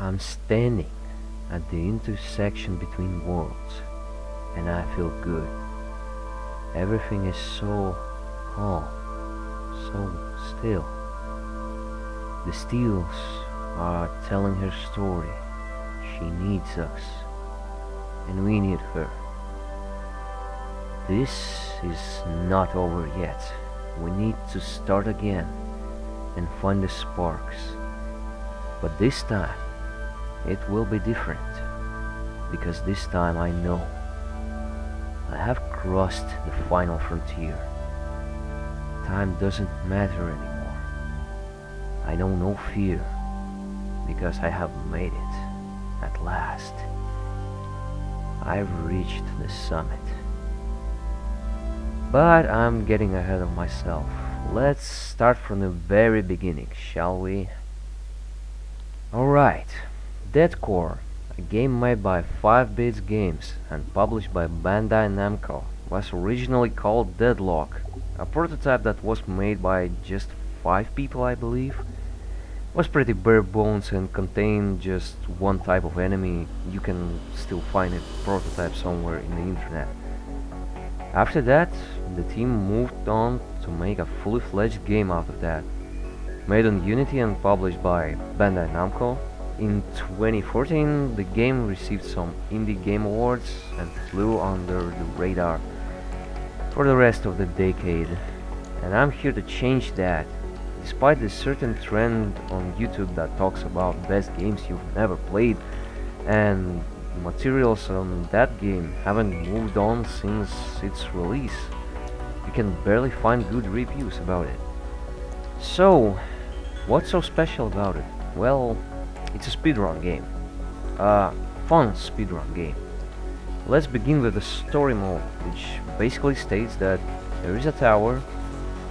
I'm standing at the intersection between worlds, and I feel good. Everything is so calm, so still. The steels are telling her story. She needs us, and we need her. This is not over yet. We need to start again and find the sparks. But this time, it will be different. Because this time I know I have crossed the final frontier. Time doesn't matter anymore. I know no fear because I have made it at last. I've reached the summit. But I'm getting ahead of myself. Let's start from the very beginning, shall we? Alright, DeadCore, a game made by 5-Bits Games and published by Bandai Namco, was originally called Deadlock, a prototype that was made by just 5 people, I believe. Was pretty bare bones and contained just one type of enemy. You can still find a prototype somewhere in the internet. After that, the team moved on to make a fully fledged game out of that. Made on Unity and published by Bandai Namco. In 2014, the game received some indie game awards and flew under the radar for the rest of the decade. And I'm here to change that. Despite the certain trend on YouTube that talks about best games you've never played, and materials on that game haven't moved on since its release, you can barely find good reviews about it. So, what's so special about it? Well, it's a speedrun game. A fun speedrun game. Let's begin with the story mode, which basically states that there is a tower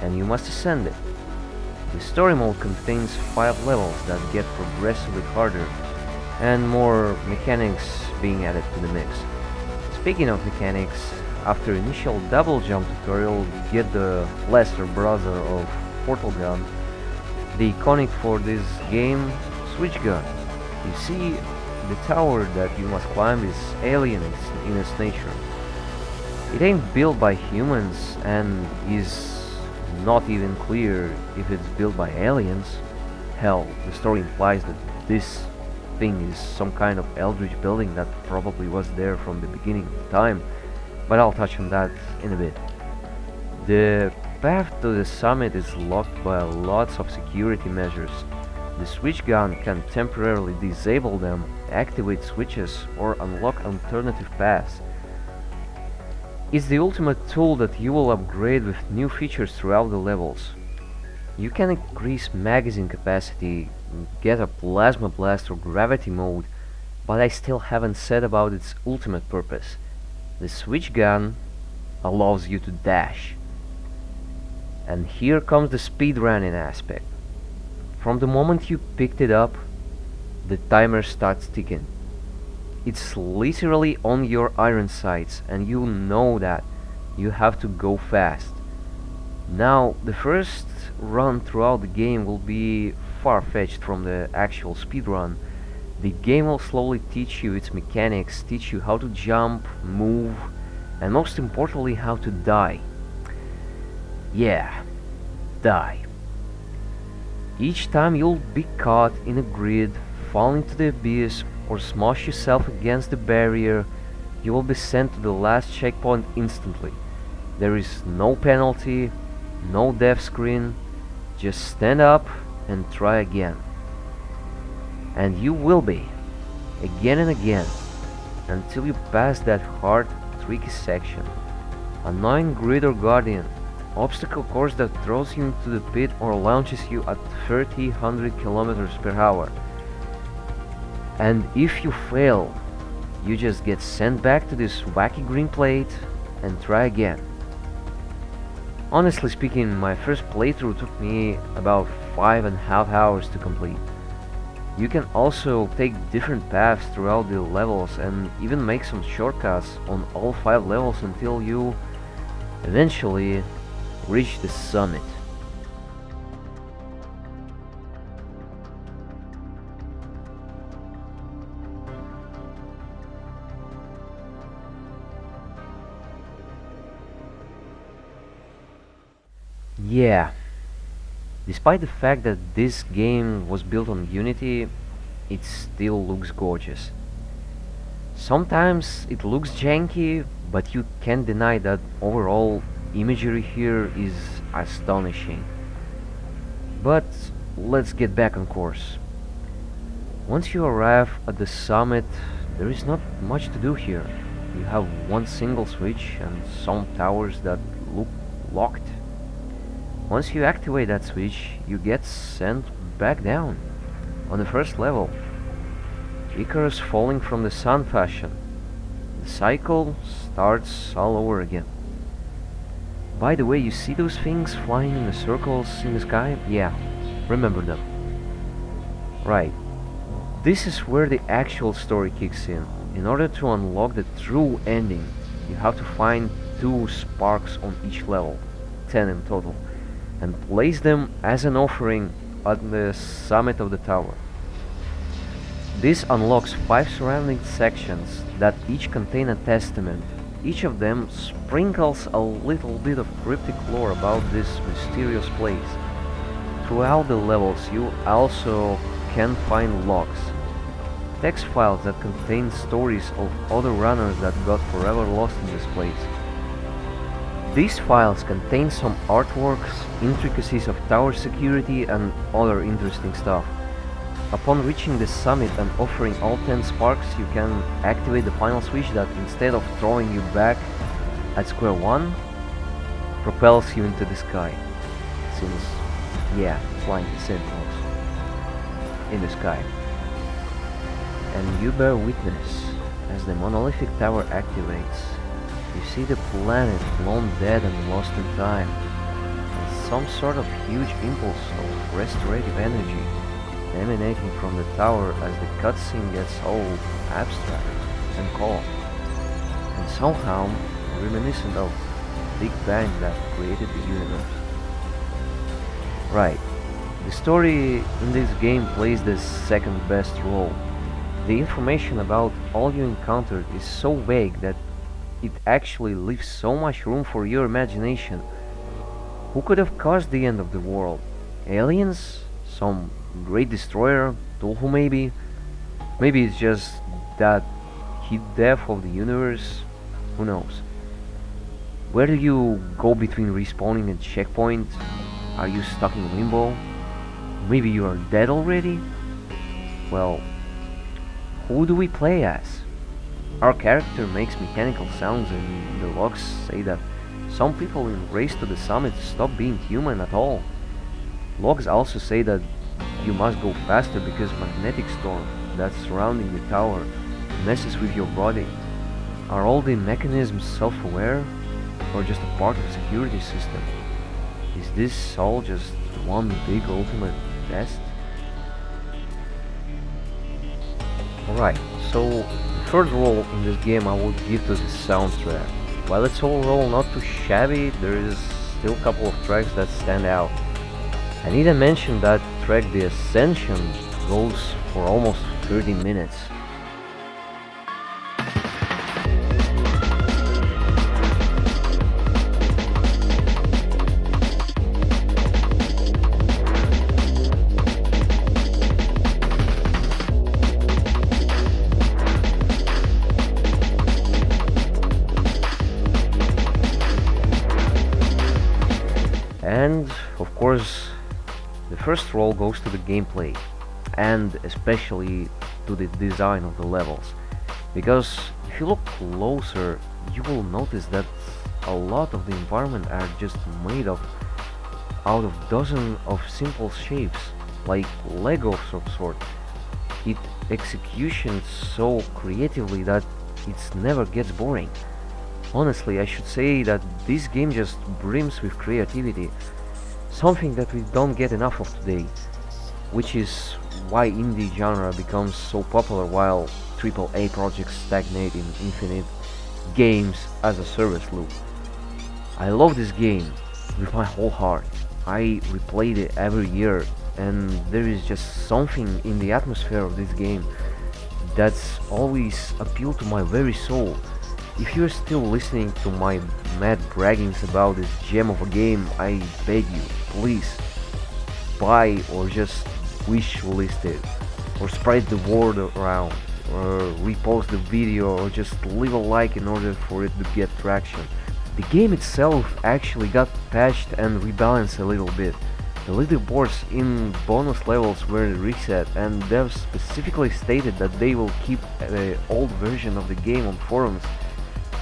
and you must ascend it. The story mode contains 5 levels that get progressively harder and more mechanics being added to the mix. Speaking of mechanics, after initial double jump tutorial, get the lesser brother of portal gun, the iconic for this game, switch gun. You see, the tower that you must climb is alien in its nature. It ain't built by humans and is not even clear if it's built by aliens. Hell, the story implies that this thing is some kind of eldritch building that probably was there from the beginning of time, but I'll touch on that in a bit. The path to the summit is locked by lots of security measures. The switch gun can temporarily disable them, activate switches, or unlock alternative paths. It's the ultimate tool that you will upgrade with new features throughout the levels. You can increase magazine capacity, get a plasma blast or gravity mode, but I still haven't said about its ultimate purpose. The switch gun allows you to dash. And here comes the speedrunning aspect. From the moment you picked it up, the timer starts ticking. It's literally on your iron sights and you know that you have to go fast. Now, the first run throughout the game will be far-fetched from the actual speedrun. The game will slowly teach you its mechanics, teach you how to jump, move, and most importantly how to die. Yeah, die. Each time you'll be caught in a grid, fall into the abyss, or smash yourself against the barrier, you will be sent to the last checkpoint instantly. There is no penalty, no death screen, just stand up and try again. And you will be, again and again, until you pass that hard, tricky section. Annoying grid or guardian, obstacle course that throws you into the pit or launches you at 300 kilometers per hour. And if you fail, you just get sent back to this wacky green plate and try again. Honestly speaking, my first playthrough took me about 5.5 hours to complete. You can also take different paths throughout the levels and even make some shortcuts on all 5 levels until you eventually reach the summit. Yeah, despite the fact that this game was built on Unity, it still looks gorgeous. Sometimes it looks janky, but you can't deny that overall imagery here is astonishing. But let's get back on course. Once you arrive at the summit, there is not much to do here. You have one single switch and some towers that look locked. Once you activate that switch, you get sent back down. On the first level, Icarus falling from the sun fashion. The cycle starts all over again. By the way, you see those things flying in the circles in the sky? Yeah, remember them. Right. This is where the actual story kicks in. In order to unlock the true ending, you have to find 2 sparks on each level, 10 in total, and place them as an offering at the summit of the tower. This unlocks 5 surrounding sections that each contain a testament. Each of them sprinkles a little bit of cryptic lore about this mysterious place. Throughout the levels you also can find logs, text files that contain stories of other runners that got forever lost in this place. These files contain some artworks, intricacies of tower security and other interesting stuff. Upon reaching the summit and offering all 10 sparks, you can activate the final switch that, instead of throwing you back at square one, propels you into the sky. Since, yeah, flying is sentinels in the sky. And you bear witness as the monolithic tower activates. You see the planet long dead and lost in time, and some sort of huge impulse of restorative energy emanating from the tower as the cutscene gets all abstract and calm, and somehow reminiscent of Big Bang that created the universe. Right, the story in this game plays the second best role. The information about all you encountered is so vague that it actually leaves so much room for your imagination. Who could have caused the end of the world? Aliens? Some great destroyer? Tulhu maybe? Maybe it's just that heat death of the universe? Who knows? Where do you go between respawning and checkpoint? Are you stuck in limbo? Maybe you are dead already? Well, who do we play as? Our character makes mechanical sounds and the logs say that some people in Race to the Summit stop being human at all. Logs also say that you must go faster because magnetic storm that's surrounding the tower messes with your body. Are all the mechanisms self-aware or just a part of the security system? Is this all just one big ultimate test? Alright, so the third role in this game I would give to the soundtrack. While it's overall not too shabby, there is still a couple of tracks that stand out. I need to mention that track The Ascension goes for almost 30 minutes. And of course, the first role goes to the gameplay, and especially to the design of the levels. Because if you look closer, you will notice that a lot of the environment are just made up out of dozens of simple shapes, like Lego of some sort. It executions so creatively that it never gets boring. Honestly, I should say that this game just brims with creativity, something that we don't get enough of today, which is why indie genre becomes so popular while AAA projects stagnate in infinite games as a service loop. I love this game with my whole heart. I replay it every year, and there is just something in the atmosphere of this game that's always appealed to my very soul. If you're still listening to my mad braggings about this gem of a game, I beg you, please buy or just wish list it, or spread the word around, or repost the video, or just leave a like in order for it to get traction. The game itself actually got patched and rebalanced a little bit. The leaderboards in bonus levels were reset, and devs specifically stated that they will keep the old version of the game on forums,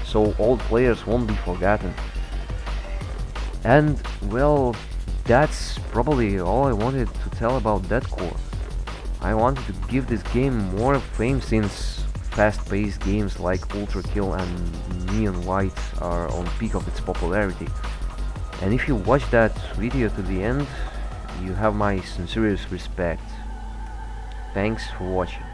so old players won't be forgotten. And well, that's probably all I wanted to tell about DeadCore. I wanted to give this game more fame since fast-paced games like Ultra Kill and Neon White are on peak of its popularity. And if you watch that video to the end, you have my sincerest respect. Thanks for watching.